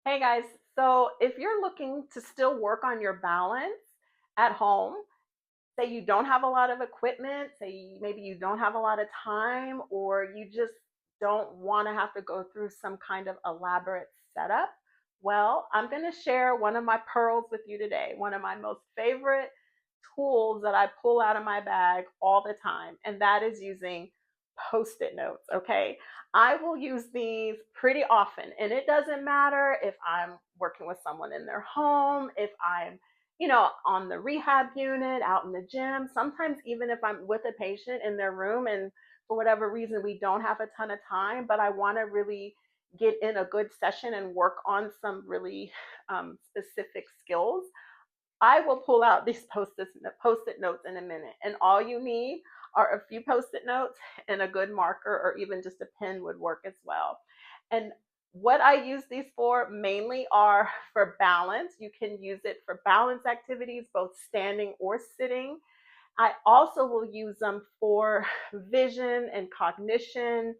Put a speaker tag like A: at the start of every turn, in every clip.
A: Hey guys, so if you're looking to still work on your balance at home, say you don't have a lot of equipment, say maybe you don't have a lot of time, or you just don't want to have to go through some kind of elaborate setup, well, I'm going to share one of my pearls with you today, one of my most favorite tools that I pull out of my bag all the time, and that is using post-it notes. Okay, I will use these pretty often, and it doesn't matter if I'm working with someone in their home, if I'm on the rehab unit, out in the gym, sometimes even if I'm with a patient in their room and for whatever reason we don't have a ton of time, but I want to really get in a good session and work on some really specific skills. I will pull out these post-it notes in a minute, and all you need are a few post-it notes and a good marker, or even just a pen would work as well. And what I use these for mainly are for balance. You can use it for balance activities, both standing or sitting. I also will use them for vision and cognition.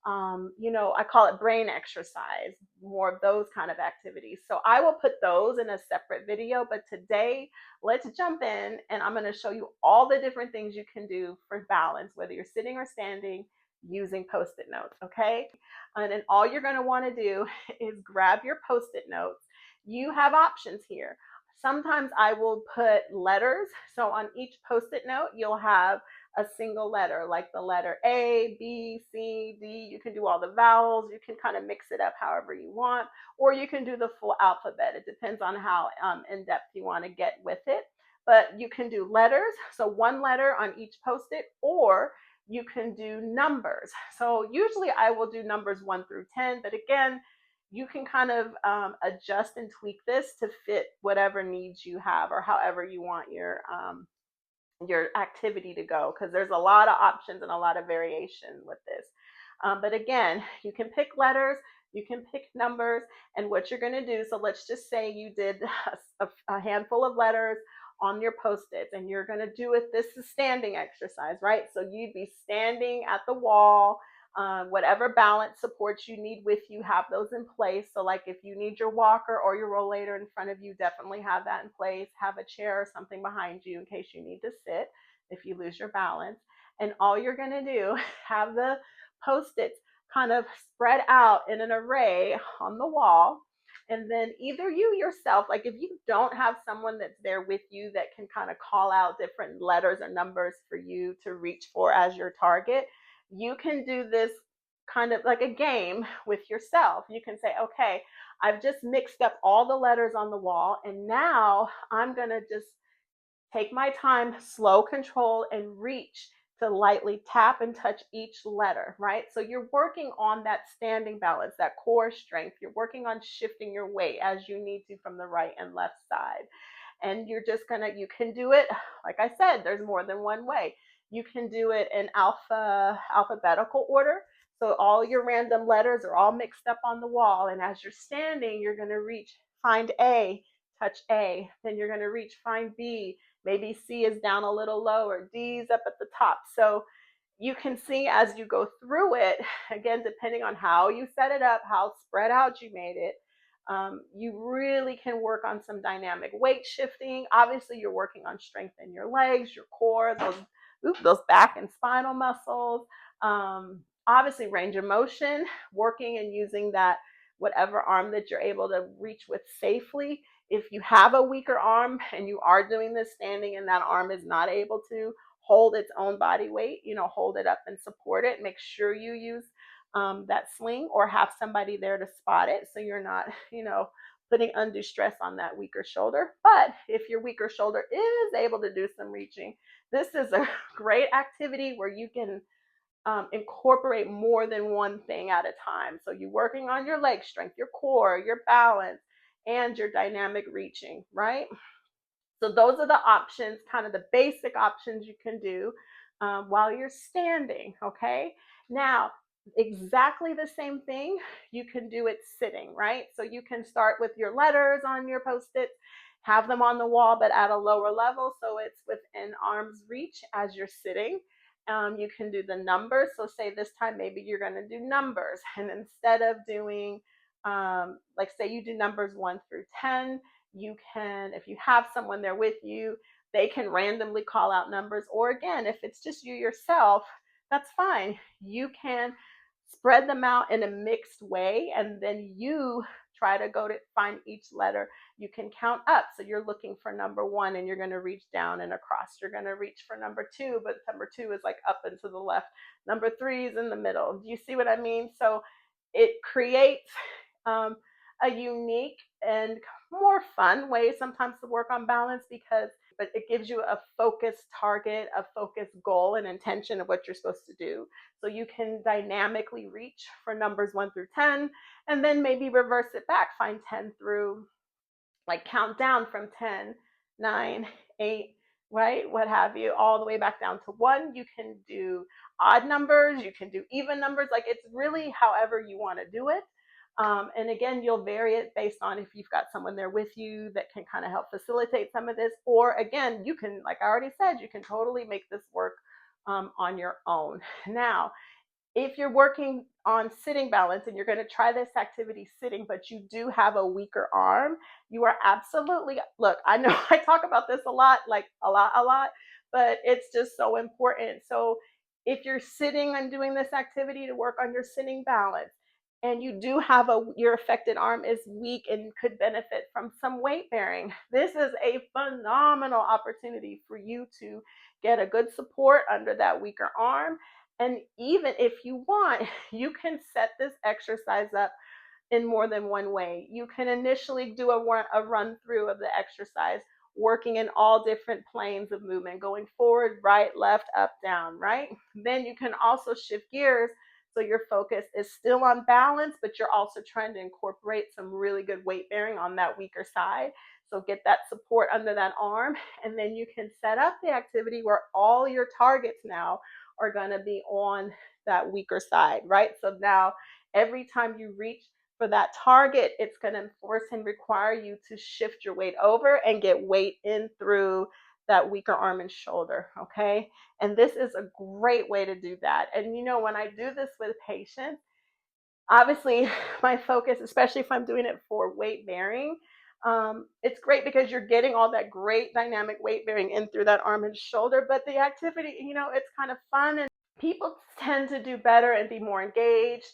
A: I call it brain exercise, more of those kind of activities. So I will put those in a separate video, but today let's jump in and I'm going to show you all the different things you can do for balance, whether you're sitting or standing using post-it notes, okay? And then all you're going to want to do is grab your post-it notes. You have options here. Sometimes I will put letters. So on each post-it note, you'll have a single letter, like the letter A, B, C, D. You can do all the vowels. You can kind of mix it up however you want, or you can do the full alphabet. It depends on how in depth you want to get with it. But you can do letters, so one letter on each post-it, or you can do numbers. So usually I will do numbers 1 through 10, but again, you can kind of adjust and tweak this to fit whatever needs you have or however you want your activity to go, because there's a lot of options and a lot of variation with this. But again, you can pick letters, you can pick numbers, and what you're going to do. So let's just say you did a handful of letters on your post-its, and you're going to do it. This is standing exercise, right? So you'd be standing at the wall. Whatever balance supports you need with you, have those in place. So like if you need your walker or your rollator in front of you, definitely have that in place. Have a chair or something behind you in case you need to sit if you lose your balance. And all you're going to do, have the post-its kind of spread out in an array on the wall. And then either you yourself, like if you don't have someone that's there with you that can kind of call out different letters or numbers for you to reach for as your target, you can do this kind of like a game with yourself. You can say, okay, I've just mixed up all the letters on the wall, and now I'm going to just take my time, slow control, and reach to lightly tap and touch each letter, right? So you're working on that standing balance, that core strength. You're working on shifting your weight as you need to from the right and left side. And you're just gonna, you can do it, like I said, there's more than one way. You can do it in alphabetical order. So all your random letters are all mixed up on the wall. And as you're standing, you're gonna reach, find A, touch A. Then you're gonna reach, find B. Maybe C is down a little lower, D is up at the top. So you can see as you go through it, again, depending on how you set it up, how spread out you made it, you really can work on some dynamic weight shifting. Obviously, you're working on strength in your legs, your core, those back and spinal muscles. Obviously, range of motion, working and using that whatever arm that you're able to reach with safely. If you have a weaker arm and you are doing this standing and that arm is not able to hold its own body weight, hold it up and support it. Make sure you use that sling or have somebody there to spot it so you're not, putting undue stress on that weaker shoulder. But if your weaker shoulder is able to do some reaching, this is a great activity where you can incorporate more than one thing at a time. So you're working on your leg strength, your core, your balance, and your dynamic reaching, right? So those are the options, kind of the basic options you can do while you're standing, okay? Now, exactly the same thing, you can do it sitting, right? So you can start with your letters on your post-its, have them on the wall, but at a lower level, so it's within arm's reach as you're sitting. You can do the numbers. So say this time, maybe you're gonna do numbers, and instead of doing like say you do numbers 1 through 10, you can, if you have someone there with you, they can randomly call out numbers. Or again, if it's just you yourself, that's fine. You can spread them out in a mixed way, and then you try to go to find each letter. You can count up. So you're looking for number 1 and you're going to reach down and across. You're going to reach for number 2, but number 2 is like up and to the left. Number 3 is in the middle. Do you see what I mean? So it creates um, a unique and more fun way sometimes to work on balance, because but it gives you a focused target, a focused goal and intention of what you're supposed to do. So you can dynamically reach for numbers 1 through 10, and then maybe reverse it back, find 10 through, like count down from 10, 9, 8, right? What have you, all the way back down to 1. You can do odd numbers, you can do even numbers. Like it's really however you want to do it. And again, you'll vary it based on if you've got someone there with you that can kind of help facilitate some of this. Or again, you can, like I already said, you can totally make this work on your own. Now, if you're working on sitting balance and you're going to try this activity sitting, but you do have a weaker arm, you are absolutely, look, I know I talk about this a lot, like a lot, but it's just so important. So if you're sitting and doing this activity to work on your sitting balance, and you do have your affected arm is weak and could benefit from some weight bearing, this is a phenomenal opportunity for you to get a good support under that weaker arm. And even if you want, you can set this exercise up in more than one way. You can initially do a run through of the exercise, working in all different planes of movement, going forward, right, left, up, down, right? Then you can also shift gears. So your focus is still on balance, but you're also trying to incorporate some really good weight bearing on that weaker side. So get that support under that arm. And then you can set up the activity where all your targets now are going to be on that weaker side, right? So now every time you reach for that target, it's going to force and require you to shift your weight over and get weight in through that weaker arm and shoulder, okay? And this is a great way to do that. And you know, when I do this with patients, obviously my focus, especially if I'm doing it for weight bearing, it's great because you're getting all that great dynamic weight bearing in through that arm and shoulder. But the activity, you know, it's kind of fun, and people tend to do better and be more engaged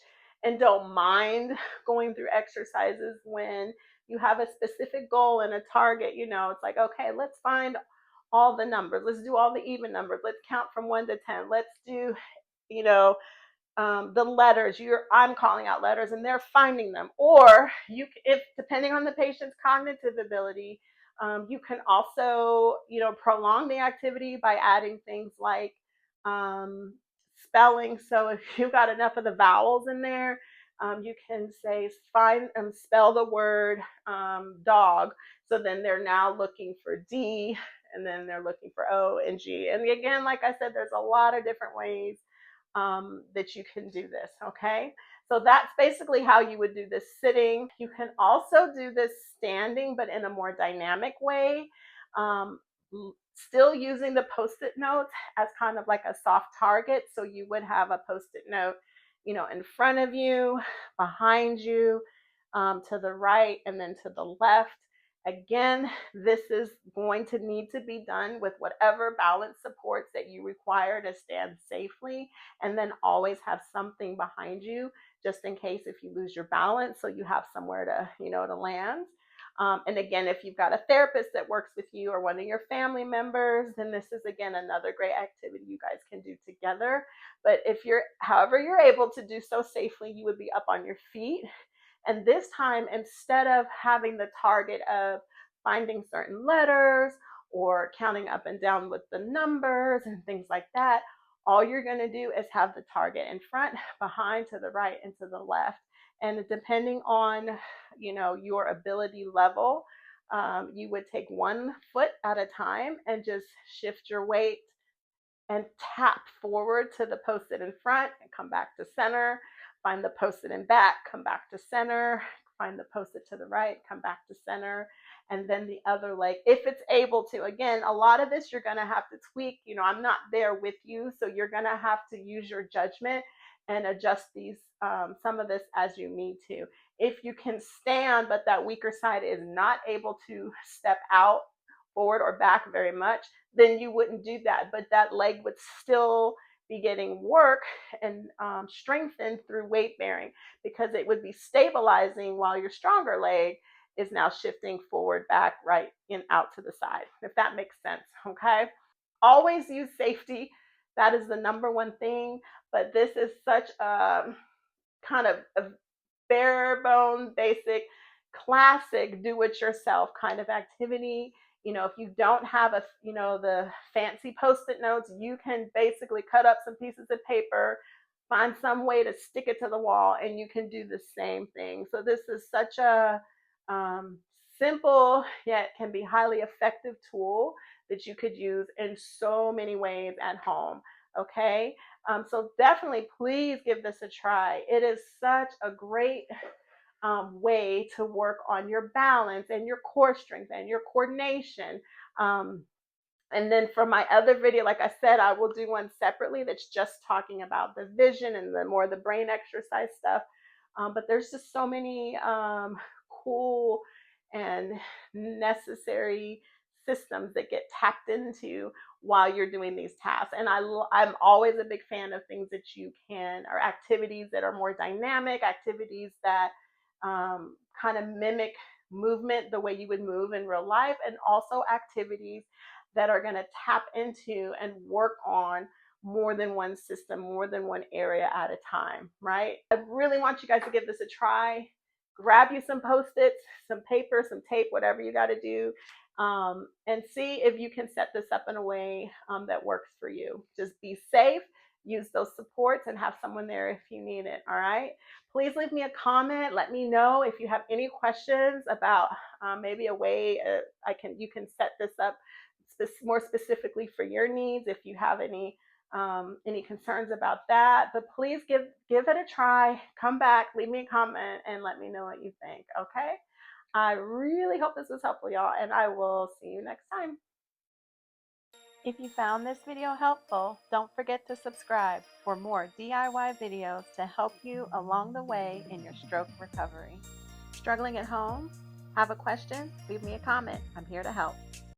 A: and don't mind going through exercises when you have a specific goal and a target. You know, it's like, okay, let's find all the numbers, let's do all the even numbers, let's count from 1 to 10, let's do, you know, the letters. I'm calling out letters and they're finding them. Or you, if depending on the patient's cognitive ability, you can also, you know, prolong the activity by adding things like um, spelling. So if you've got enough of the vowels in there, you can say find spell the word dog. So then they're now looking for D, and then they're looking for O and G. And again, like I said, there's a lot of different ways that you can do this, okay? So that's basically how you would do this sitting. You can also do this standing, but in a more dynamic way, um, still using the post-it notes as kind of like a soft target. So you would have a post-it note, you know, in front of you, behind you, to the right, and then to the left. Again, this is going to need to be done with whatever balance supports that you require to stand safely, and then always have something behind you just in case if you lose your balance, so you have somewhere to, you know, to land. And again, if you've got a therapist that works with you or one of your family members, then this is again another great activity you guys can do together. But if you're, however you're able to do so safely, you would be up on your feet. And this time, instead of having the target of finding certain letters or counting up and down with the numbers and things like that, all you're going to do is have the target in front, behind, to the right, and to the left. And depending on, you know, your ability level, you would take 1 foot at a time and just shift your weight and tap forward to the post-it in front and come back to center. Find the post-it in back, come back to center. Find the post-it to the right, come back to center. And then the other leg, if it's able to. Again, a lot of this you're going to have to tweak. You know, I'm not there with you, so you're going to have to use your judgment and adjust these some of this as you need to. If you can stand, but that weaker side is not able to step out forward or back very much, then you wouldn't do that. But that leg would still be getting work and strengthened through weight bearing, because it would be stabilizing while your stronger leg is now shifting forward, back, right, and out to the side, if that makes sense. Okay. Always use safety. That is the number one thing. But this is such a kind of a bare bone, basic, classic do it yourself kind of activity. If you don't have the fancy post-it notes, you can basically cut up some pieces of paper, find some way to stick it to the wall, and you can do the same thing. So this is such a um, simple yet can be highly effective tool that you could use in so many ways at home. Okay. So definitely, please give this a try. It is such a great way to work on your balance and your core strength and your coordination. Um, and then for my other video, like I said, I will do one separately that's just talking about the vision and the more the brain exercise stuff. But there's just so many cool and necessary systems that get tapped into while you're doing these tasks. And I'm always a big fan of things that you can, or activities that are more dynamic, activities that kind of mimic movement the way you would move in real life, and also activities that are going to tap into and work on more than one system, more than one area at a time, right? I really want you guys to give this a try. Grab you some Post-its, some paper, some tape, whatever you got to do, and see if you can set this up in a way that works for you. Just be safe, use those supports, and have someone there if you need it, all right? Please leave me a comment. Let me know if you have any questions about maybe a way you can set this up more specifically for your needs, if you have any concerns about that. But please give it a try. Come back, leave me a comment, and let me know what you think. Okay. I really hope this was helpful, y'all, and I will see you next time. If you found this video helpful, don't forget to subscribe for more DIY videos to help you along the way in your stroke recovery. Struggling at home? Have a question? Leave me a comment. I'm here to help.